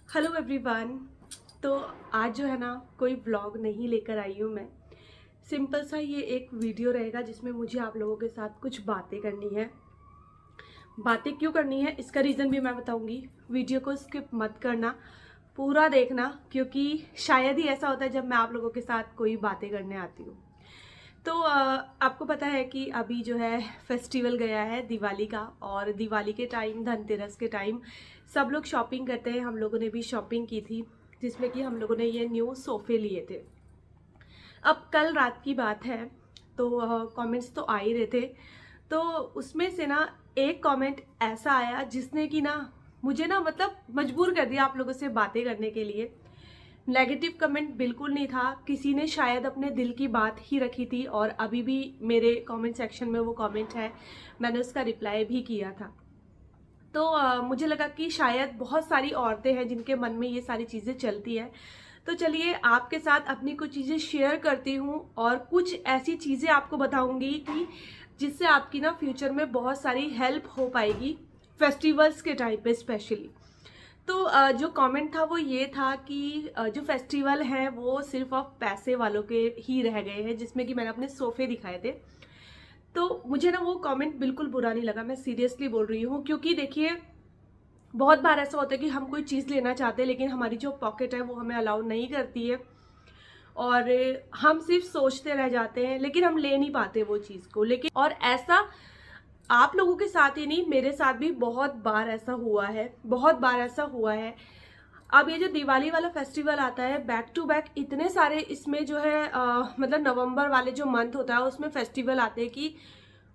Hello everyone. तो आज जो है ना कोई व्लॉग नहीं लेकर आई हूँ मैं। सिंपल सा ये एक वीडियो रहेगा जिसमें मुझे आप लोगों के साथ कुछ बातें करनी है। बातें क्यों करनी है इसका रीज़न भी मैं बताऊँगी। वीडियो को स्किप मत करना, पूरा देखना, क्योंकि शायद ही ऐसा होता है जब मैं आप लोगों के साथ कोई बातें करने आती हूँ। तो आपको पता है कि अभी जो है फेस्टिवल गया है दिवाली का, और दिवाली के टाइम, धनतेरस के टाइम सब लोग शॉपिंग करते हैं। हम लोगों ने भी शॉपिंग की थी जिसमें कि हम लोगों ने ये न्यू सोफ़े लिए थे। अब कल रात की बात है, तो कमेंट्स तो आ ही रहे थे। तो उसमें से ना एक कमेंट ऐसा आया जिसने कि ना मुझे ना मतलब मजबूर कर दिया आप लोगों से बातें करने के लिए। नेगेटिव कमेंट बिल्कुल नहीं था, किसी ने शायद अपने दिल की बात ही रखी थी और अभी भी मेरे कमेंट सेक्शन में वो कमेंट है, मैंने उसका रिप्लाई भी किया था। तो मुझे लगा कि शायद बहुत सारी औरतें हैं जिनके मन में ये सारी चीज़ें चलती है। तो चलिए आपके साथ अपनी कुछ चीज़ें शेयर करती हूँ और कुछ ऐसी चीज़ें आपको बताऊँगी कि जिससे आपकी ना फ्यूचर में बहुत सारी हेल्प हो पाएगी, फेस्टिवल्स के टाइम पे स्पेशली। तो जो कमेंट था वो ये था कि जो फेस्टिवल है वो सिर्फ अब पैसे वालों के ही रह गए हैं, जिसमें कि मैंने अपने सोफ़े दिखाए थे। तो मुझे ना वो कमेंट बिल्कुल बुरा नहीं लगा, मैं सीरियसली बोल रही हूँ। क्योंकि देखिए बहुत बार ऐसा होता है कि हम कोई चीज़ लेना चाहते हैं लेकिन हमारी जो पॉकेट है वो हमें अलाउ नहीं करती है, और हम सिर्फ सोचते रह जाते हैं लेकिन हम ले नहीं पाते वो चीज़ को। लेकिन और ऐसा आप लोगों के साथ ही नहीं, मेरे साथ भी बहुत बार ऐसा हुआ है, बहुत बार ऐसा हुआ है। अब ये जो दिवाली वाला फेस्टिवल आता है बैक टू बैक इतने सारे इसमें जो है मतलब नवंबर वाले जो मंथ होता है उसमें फेस्टिवल आते हैं कि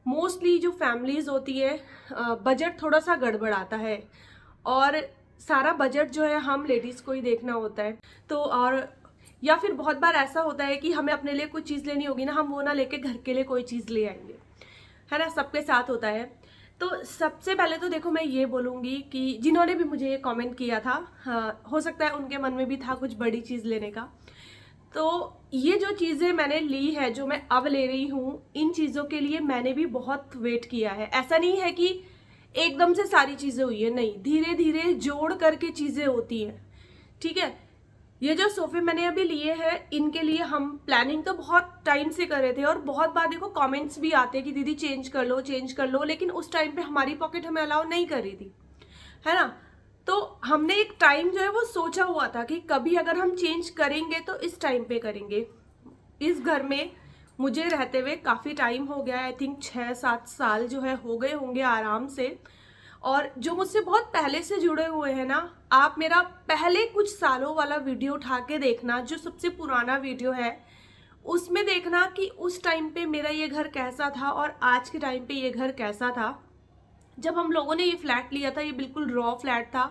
मोस्टली जो फैमिलीज होती है बजट थोड़ा सा गड़बड़ाता है, और सारा बजट जो है हम लेडीज को ही देखना होता है। तो और या फिर बहुत बार ऐसा होता है कि हमें अपने लिए कोई चीज़ लेनी होगी ना, हम वो ना लेके घर के लिए कोई चीज़ ले आएंगे, है ना, सबके साथ होता है। तो सबसे पहले तो देखो मैं ये बोलूँगी कि जिन्होंने भी मुझे ये कमेंट किया था, हाँ, हो सकता है उनके मन में भी था कुछ बड़ी चीज़ लेने का। तो ये जो चीज़ें मैंने ली है, जो मैं अब ले रही हूँ, इन चीज़ों के लिए मैंने भी बहुत वेट किया है। ऐसा नहीं है कि एकदम से सारी चीज़ें हुई है, नहीं, धीरे धीरे जोड़ करके चीज़ें होती हैं। ठीक है, ये जो सोफे मैंने अभी लिए हैं इनके लिए हम प्लानिंग तो बहुत टाइम से कर रहे थे, और बहुत बार देखो कमेंट्स भी आते हैं कि दीदी चेंज कर लो, लेकिन उस टाइम पे हमारी पॉकेट हमें अलाउ नहीं कर रही थी, है ना। तो हमने एक टाइम जो है वो सोचा हुआ था कि कभी अगर हम चेंज करेंगे तो इस टाइम पे करेंगे। इस घर में मुझे रहते हुए काफ़ी टाइम हो गया, आई थिंक 6-7 साल जो है हो गए होंगे आराम से। और जो मुझसे बहुत पहले से जुड़े हुए हैं ना, आप मेरा पहले कुछ सालों वाला वीडियो उठा के देखना, जो सबसे पुराना वीडियो है उसमें देखना कि उस टाइम पे मेरा ये घर कैसा था और आज के टाइम पे ये घर कैसा था। जब हम लोगों ने ये फ्लैट लिया था ये बिल्कुल रॉ फ्लैट था,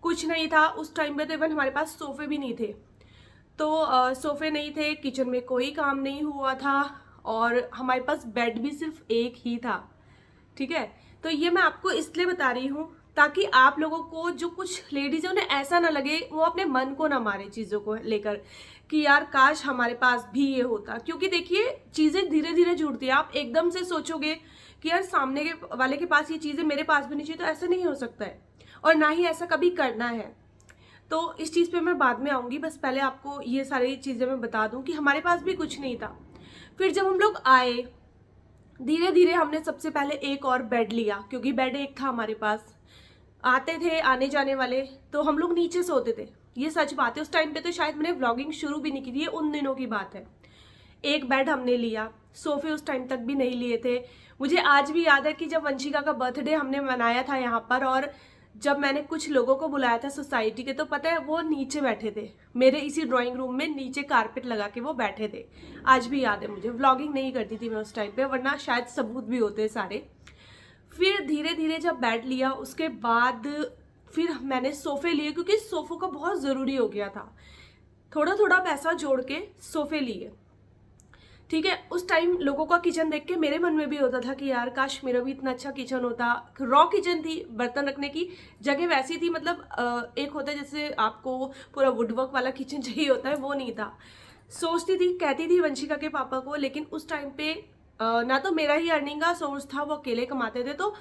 कुछ नहीं था उस टाइम पे। तो इवन हमारे पास सोफे भी नहीं थे, तो सोफे नहीं थे, किचन में कोई काम नहीं हुआ था, और हमारे पास बेड भी सिर्फ एक ही था। ठीक है, तो ये मैं आपको इसलिए बता रही हूँ ताकि आप लोगों को, जो कुछ लेडीज है, उन्हें ऐसा ना लगे, वो अपने मन को ना मारे चीज़ों को लेकर कि यार काश हमारे पास भी ये होता। क्योंकि देखिए चीज़ें धीरे धीरे जुड़ती है। आप एकदम से सोचोगे कि यार सामने के वाले के पास ये चीज़ें मेरे पास भी नहीं चाहिए, तो ऐसा नहीं हो सकता है, और ना ही ऐसा कभी करना है। तो इस चीज़ पे मैं बाद में आऊँगी, बस पहले आपको ये सारी चीज़ें मैं बता दूँ कि हमारे पास भी कुछ नहीं था। फिर जब हम लोग आए, धीरे धीरे हमने सबसे पहले एक और बेड लिया, क्योंकि बेड एक था हमारे पास, आते थे आने जाने वाले, तो हम लोग नीचे सोते थे। ये सच बात है, उस टाइम पे तो शायद मैंने व्लॉगिंग शुरू भी नहीं की थी, ये उन दिनों की बात है। एक बेड हमने लिया, सोफे उस टाइम तक भी नहीं लिए थे। मुझे आज भी याद है कि जब वंशिका का बर्थडे हमने मनाया था यहाँ पर, और जब मैंने कुछ लोगों को बुलाया था सोसाइटी के, तो पता है वो नीचे बैठे थे, मेरे इसी ड्राइंग रूम में नीचे कारपेट लगा के वो बैठे थे। आज भी याद है मुझे। व्लॉगिंग नहीं करती थी मैं उस टाइम पे, वरना शायद सबूत भी होते सारे। फिर धीरे धीरे जब बेड लिया उसके बाद फिर मैंने सोफे लिए, क्योंकि सोफों का बहुत ज़रूरी हो गया था। थोड़ा थोड़ा पैसा जोड़ के सोफे लिए। ठीक है, उस टाइम लोगों का किचन देख के मेरे मन में भी होता था कि यार काश मेरा भी इतना अच्छा किचन होता। रॉ किचन थी, बर्तन रखने की जगह वैसी थी, मतलब एक होता है जैसे आपको पूरा वुडवर्क वाला किचन चाहिए होता है, वो नहीं था। सोचती थी, कहती थी वंशिका के पापा को, लेकिन उस टाइम पे ना तो मेरा ही अर्निंग का सोर्स था, वो अकेले कमाते थे, तो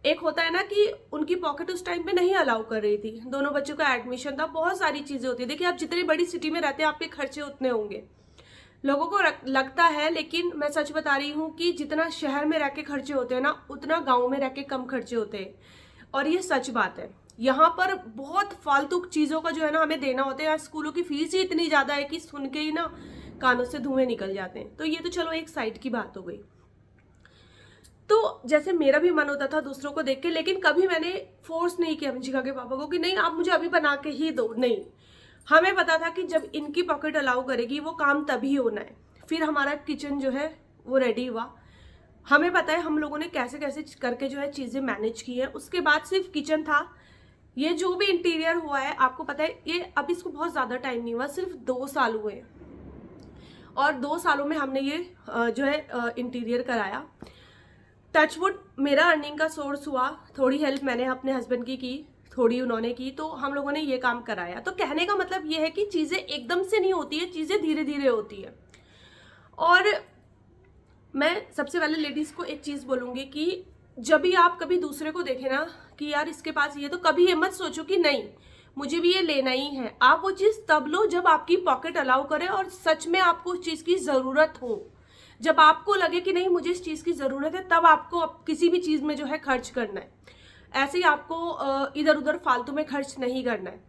एक होता है ना कि उनकी पॉकेट उस टाइम पे नहीं अलाउ कर रही थी, दोनों बच्चों का एडमिशन था, बहुत सारी चीजें होती है। देखिए आप जितनी बड़ी सिटी में रहते हैं आपके खर्चे उतने होंगे, लोगों को लगता है, लेकिन मैं सच बता रही हूँ कि जितना शहर में रह के खर्चे होते हैं ना, उतना गाँव में रह के कम खर्चे होते हैं। और ये सच बात है। यहाँ पर बहुत फालतू चीजों का जो है ना हमें देना होता है। यहाँ स्कूलों की फीस ही इतनी ज्यादा है कि सुन के ही ना कानों से धुएं निकल जाते हैं। तो ये तो चलो एक साइड की बात हो गई। तो जैसे मेरा भी मन होता था दूसरों को देख के, लेकिन कभी मैंने फोर्स नहीं किया शिखा के पापा को कि नहीं आप मुझे अभी बना के ही दो। नहीं, हमें पता था कि जब इनकी पॉकेट अलाउ करेगी वो काम तभी होना है। फिर हमारा किचन जो है वो रेडी हुआ। हमें पता है हम लोगों ने कैसे कैसे करके जो है चीजें मैनेज की है। उसके बाद सिर्फ किचन था। ये जो भी इंटीरियर हुआ है आपको पता है, ये अभी इसको बहुत ज्यादा टाइम नहीं हुआ, सिर्फ 2 साल हुए। और 2 सालों में हमने ये जो है इंटीरियर कराया। टचवुड मेरा अर्निंग का सोर्स हुआ, थोड़ी हेल्प मैंने अपने हस्बैंड की थोड़ी उन्होंने की, तो हम लोगों ने ये काम कराया। तो कहने का मतलब ये है कि चीजें एकदम से नहीं होती है, चीजें धीरे धीरे होती है। और मैं सबसे पहले लेडीज को एक चीज बोलूंगी कि जब भी आप कभी दूसरे को देखें ना कि यार इसके पास ये, तो कभी ये मत सोचो कि नहीं मुझे भी ये लेना ही है। आप वो चीज तब लो जब आपकी पॉकेट अलाउ करे और सच में आपको उस चीज की जरूरत हो। जब आपको लगे कि नहीं मुझे इस चीज की जरूरत है, तब आपको किसी भी चीज में जो है खर्च करना है। ऐसे ही आपको इधर उधर फालतू में खर्च नहीं करना है।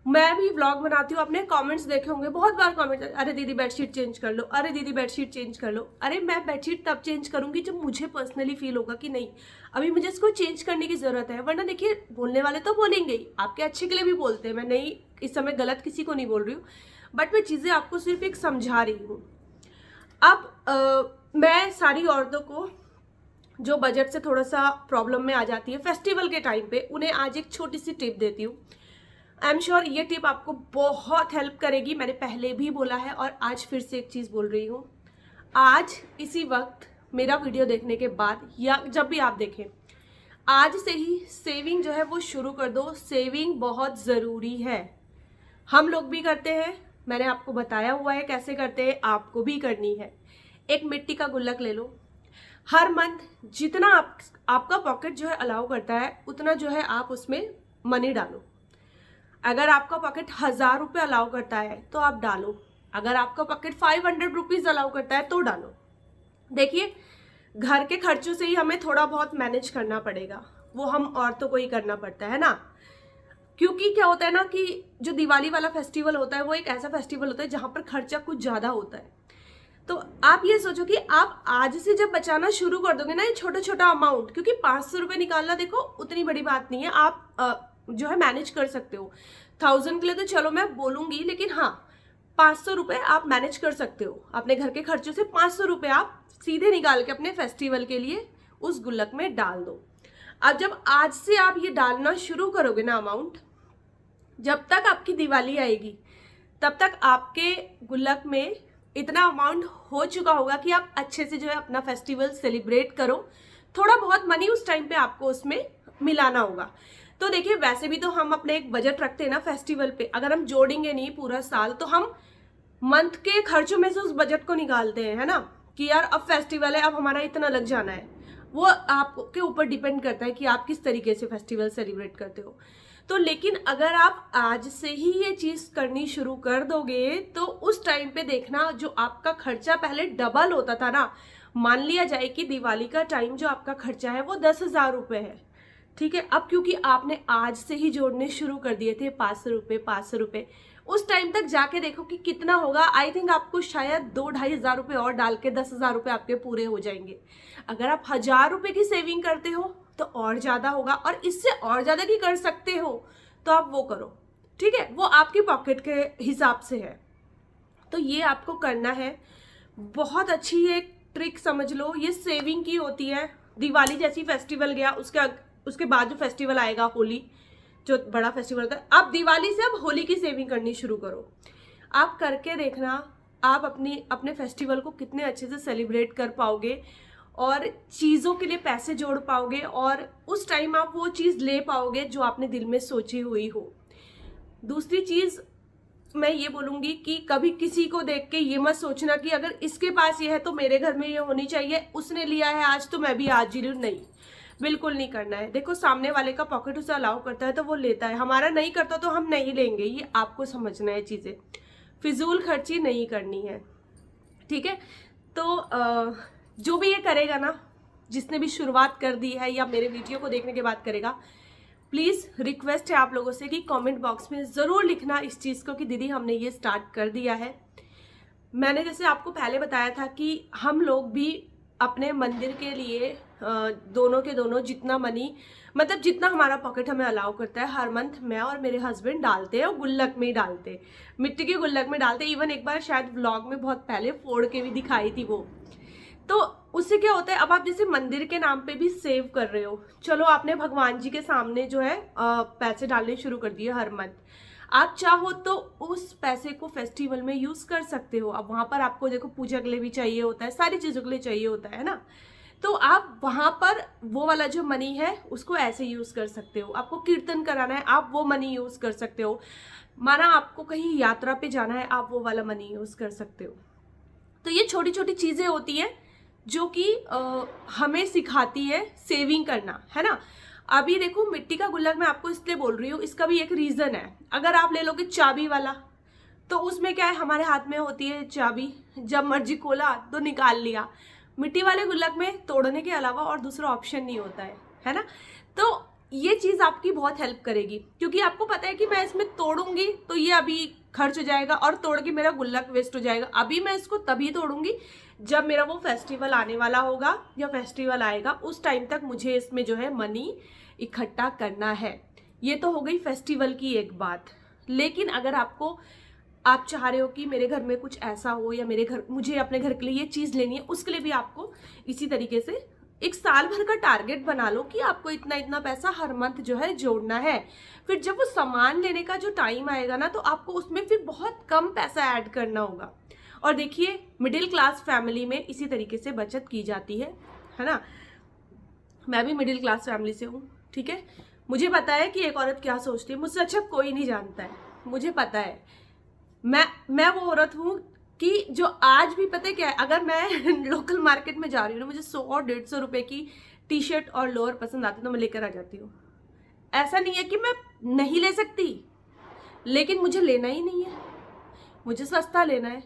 मैं भी व्लॉग बनाती हूँ, आपने कमेंट्स देखे होंगे, बहुत बार कमेंट, अरे दीदी बेडशीट चेंज कर लो, अरे दीदी बेडशीट चेंज कर लो। अरे मैं बेडशीट तब चेंज करूंगी जब मुझे पर्सनली फील होगा कि नहीं अभी मुझे इसको चेंज करने की जरूरत है। वरना देखिए बोलने वाले तो बोलेंगे ही, आपके अच्छे के लिए भी बोलते हैं, मैं नहीं इस समय गलत किसी को नहीं बोल रही हूँ, बट मैं चीजें आपको सिर्फ एक समझा रही हूँ। अब मैं सारी औरतों को जो बजट से थोड़ा सा प्रॉब्लम में आ जाती है फेस्टिवल के टाइम पे, उन्हें आज एक छोटी सी टिप देती हूँ। आई एम श्योर ये टिप आपको बहुत हेल्प करेगी। मैंने पहले भी बोला है और आज फिर से एक चीज बोल रही हूँ। आज इसी वक्त मेरा वीडियो देखने के बाद या जब भी आप देखें, आज से ही सेविंग जो है वो शुरू कर दो। सेविंग बहुत जरूरी है, हम लोग भी करते हैं, मैंने आपको बताया हुआ है कैसे करते हैं, आपको भी करनी है। एक मिट्टी का गुल्लक ले लो, हर मंथ जितना आपका पॉकेट जो है अलाउ करता है उतना जो है आप उसमें मनी डालो। अगर आपका पॉकेट 1000 रुपये अलाउ करता है तो आप डालो, अगर आपका पॉकेट 500 रुपीज अलाउ करता है तो डालो। देखिए घर के खर्चों से ही हमें थोड़ा बहुत मैनेज करना पड़ेगा, वो हम औरतों को ही करना पड़ता है ना। क्योंकि क्या होता है ना कि जो दिवाली वाला फेस्टिवल होता है वो एक ऐसा फेस्टिवल होता है जहां पर खर्चा कुछ ज्यादा होता है। तो आप ये सोचो कि आप आज से जब बचाना शुरू कर दोगे ना ये छोटा छोटा अमाउंट, क्योंकि 500 रुपये निकालना देखो उतनी बड़ी बात नहीं है, आप जो है मैनेज कर सकते हो। 1000 के लिए तो चलो मैं बोलूंगी, लेकिन हाँ 500 रुपये आप मैनेज कर सकते हो। अपने घर के खर्चों से 500 रुपये आप सीधे निकाल के अपने फेस्टिवल के लिए उस गुल्लक में डाल दो। अब जब आज से आप ये डालना शुरू करोगे ना अमाउंट, जब तक आपकी दिवाली आएगी तब तक आपके गुल्लक में इतना अमाउंट हो चुका होगा कि आप अच्छे से जो है अपना फेस्टिवल सेलिब्रेट करो। थोड़ा बहुत मनी उस टाइम पे आपको उसमें मिलाना होगा। तो देखिए वैसे भी तो हम अपने एक बजट रखते हैं ना फेस्टिवल पे, अगर हम जोड़ेंगे नहीं पूरा साल तो हम मंथ के खर्चों में से उस बजट को निकालते हैं, है ना, कि यार अब फेस्टिवल है अब हमारा इतना लग जाना है। वो आपके ऊपर डिपेंड करता है कि आप किस तरीके से फेस्टिवल सेलिब्रेट करते हो। तो लेकिन अगर आप आज से ही ये चीज करनी शुरू कर दोगे तो उस टाइम पे देखना जो आपका खर्चा पहले डबल होता था ना, मान लिया जाए कि दिवाली का टाइम जो आपका खर्चा है वो 10,000 रुपये है, ठीक है। अब क्योंकि आपने आज से ही जोड़ने शुरू कर दिए थे 500 रुपये, उस टाइम तक जाके देखो कि कितना होगा। आई थिंक आपको शायद 2-2.5 हजार रुपये और डाल के 10,000 रुपये आपके पूरे हो जाएंगे। अगर आप 1000 रुपये की सेविंग करते हो तो और ज्यादा होगा, और इससे और ज्यादा की कर सकते हो तो आप वो करो, ठीक है, वो आपकी पॉकेट के हिसाब से है। तो ये आपको करना है। बहुत अच्छी एक ट्रिक समझ लो, ये सेविंग की होती है। दिवाली जैसी फेस्टिवल गया, उसके बाद जो फेस्टिवल आएगा होली, जो बड़ा फेस्टिवल होता है, अब दिवाली से अब होली की सेविंग करनी शुरू करो। आप करके देखना आप अपने फेस्टिवल को कितने अच्छे से सेलिब्रेट कर पाओगे और चीज़ों के लिए पैसे जोड़ पाओगे, और उस टाइम आप वो चीज़ ले पाओगे जो आपने दिल में सोची हुई हो। दूसरी चीज़ मैं ये बोलूँगी कि कभी किसी को देख के ये मत सोचना कि अगर इसके पास ये है तो मेरे घर में ये होनी चाहिए, उसने लिया है आज तो मैं भी आज ही लूँ। नहीं, बिल्कुल नहीं करना है। देखो सामने वाले का पॉकेट उसे अलाउ करता है तो वो लेता है, हमारा नहीं करता तो हम नहीं लेंगे। ये आपको समझना है, चीज़ें फिजूल खर्ची नहीं करनी है, ठीक है। तो जो भी ये करेगा ना, जिसने भी शुरुआत कर दी है या मेरे वीडियो को देखने के बाद करेगा, प्लीज़ रिक्वेस्ट है आप लोगों से कि कमेंट बॉक्स में ज़रूर लिखना इस चीज़ को कि दीदी हमने ये स्टार्ट कर दिया है। मैंने जैसे आपको पहले बताया था कि हम लोग भी अपने मंदिर के लिए दोनों के दोनों जितना मनी, मतलब जितना हमारा पॉकेट हमें अलाउ करता है, हर मंथ मैं और मेरे हस्बैंड डालते हैं, और गुल्लक में ही डालते हैं, मिट्टी के गुल्लक में डालते हैं। इवन एक बार शायद व्लॉग में बहुत पहले फोड़ के भी दिखाई थी वो। तो उससे क्या होता है, अब आप जैसे मंदिर के नाम पे भी सेव कर रहे हो, चलो आपने भगवान जी के सामने जो है पैसे डालने शुरू कर दिए हर मंथ, आप चाहो तो उस पैसे को फेस्टिवल में यूज कर सकते हो। अब वहां पर आपको देखो पूजा के लिए भी चाहिए होता है, सारी चीजों के लिए चाहिए होता है ना, तो आप वहां पर वो वाला जो मनी है उसको ऐसे यूज कर सकते हो। आपको कीर्तन कराना है, आप वो मनी यूज कर सकते हो। माना आपको कहीं यात्रा पे जाना है, आप वो वाला मनी यूज कर सकते हो। तो ये छोटी छोटी चीजें होती है जो कि हमें सिखाती है सेविंग करना, है ना। अभी देखो मिट्टी का गुल्लक मैं आपको इसलिए बोल रही हूँ, इसका भी एक रीजन है। अगर आप ले लोगे चाबी वाला, तो उसमें क्या है, हमारे हाथ में होती है चाबी, जब मर्जी खोला तो निकाल लिया। मिट्टी वाले गुल्लक में तोड़ने के अलावा और दूसरा ऑप्शन नहीं होता है ना। तो ये चीज आपकी बहुत हेल्प करेगी, क्योंकि आपको पता है कि मैं इसमें तोड़ूंगी तो ये अभी खर्च हो जाएगा और तोड़ के मेरा गुल्लक वेस्ट हो जाएगा। अभी मैं इसको तभी तोड़ूंगी जब मेरा वो फेस्टिवल आने वाला होगा या फेस्टिवल आएगा, उस टाइम तक मुझे इसमें जो है मनी इकट्ठा करना है। ये तो हो गई फेस्टिवल की एक बात। लेकिन अगर आप चाह रहे हो कि मेरे घर में कुछ ऐसा हो, या मुझे अपने घर के लिए ये चीज लेनी है, उसके लिए भी आपको इसी तरीके से एक साल भर का टारगेट बना लो कि आपको इतना इतना पैसा हर मंथ जो है जोड़ना है। फिर जब वो सामान लेने का जो टाइम आएगा ना, तो आपको उसमें फिर बहुत कम पैसा ऐड करना होगा। और देखिए मिडिल क्लास फैमिली में इसी तरीके से बचत की जाती है ना। मैं भी मिडिल क्लास फैमिली से हूँ, ठीक है। मुझे पता है कि एक औरत क्या सोचती है, मुझसे अच्छा कोई नहीं जानता है, मुझे पता है। मैं वो औरत हूँ कि जो आज भी पता है क्या है, अगर मैं लोकल मार्केट में जा रही हूँ, मुझे 100 और 150 रुपए की टी शर्ट और लोअर पसंद आती है तो मैं लेकर आ जाती हूँ। ऐसा नहीं है कि मैं नहीं ले सकती, लेकिन मुझे लेना ही नहीं है, मुझे सस्ता लेना है।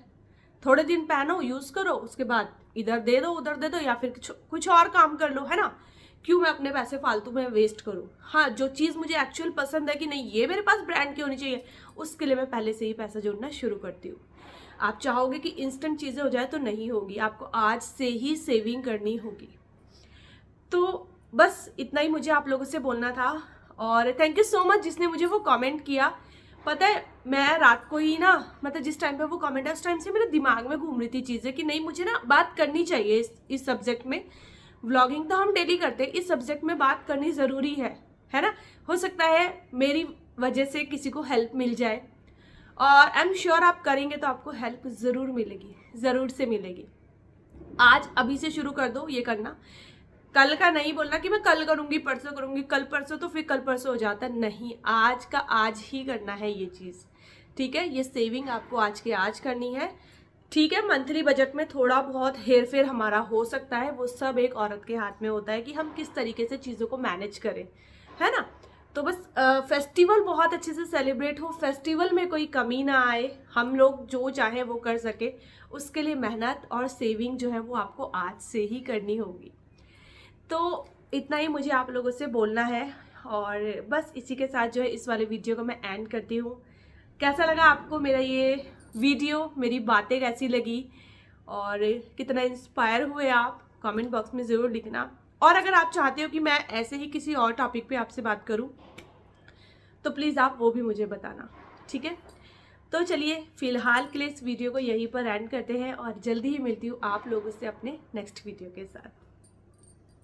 थोड़े दिन पहनो, यूज करो, उसके बाद इधर दे दो उधर दे दो, या फिर कुछ और काम कर लो, है ना। क्यों मैं अपने पैसे फालतू में वेस्ट करूं। हाँ, जो चीज मुझे एक्चुअल पसंद है कि नहीं ये मेरे पास ब्रांड की होनी चाहिए, उसके लिए मैं पहले से ही पैसा जोड़ना शुरू करती हूँ। आप चाहोगे कि इंस्टेंट चीजें हो जाए तो नहीं होगी, आपको आज से ही सेविंग करनी होगी। तो बस इतना ही मुझे आप लोगों से बोलना था। और थैंक यू सो मच जिसने मुझे वो कमेंट किया। पता है मैं रात को ही ना, मतलब जिस टाइम पे वो कमेंट है उस टाइम से मेरे दिमाग में घूम रही थी चीजें कि नहीं मुझे ना बात करनी चाहिए इस सब्जेक्ट में। व्लॉगिंग तो हम डेली करते हैं, इस सब्जेक्ट में बात करनी जरूरी है ना। हो सकता है मेरी वजह से किसी को हेल्प मिल जाए, और आई एम श्योर आप करेंगे तो आपको हेल्प जरूर मिलेगी, जरूर से मिलेगी। आज अभी से शुरू कर दो ये करना। कल का नहीं बोलना कि मैं कल करूंगी, परसों करूंगी, कल परसों तो फिर कल परसों हो जाता है। नहीं, आज का आज ही करना है ये चीज, ठीक है। ये सेविंग आपको आज के आज करनी है, ठीक है। मंथली बजट में थोड़ा बहुत हेर फेर हमारा हो सकता है, वो सब एक औरत के हाथ में होता है कि हम किस तरीके से चीज़ों को मैनेज करें, है ना। तो बस फेस्टिवल बहुत अच्छे से सेलिब्रेट हो, फेस्टिवल में कोई कमी ना आए, हम लोग जो चाहे वो कर सके, उसके लिए मेहनत और सेविंग जो है वो आपको आज से ही करनी होगी। तो इतना ही मुझे आप लोगों से बोलना है, और बस इसी के साथ जो है इस वाले वीडियो को मैं एंड करती हूँ। कैसा लगा आपको मेरा ये वीडियो, मेरी बातें कैसी लगी, और कितना इंस्पायर हुए आप, कमेंट बॉक्स में ज़रूर लिखना। और अगर आप चाहते हो कि मैं ऐसे ही किसी और टॉपिक पे आपसे बात करूं, तो प्लीज़ आप वो भी मुझे बताना, ठीक है। तो चलिए फिलहाल के लिए इस वीडियो को यहीं पर एंड करते हैं, और जल्दी ही मिलती हूँ आप लोगों से अपने नेक्स्ट वीडियो के साथ।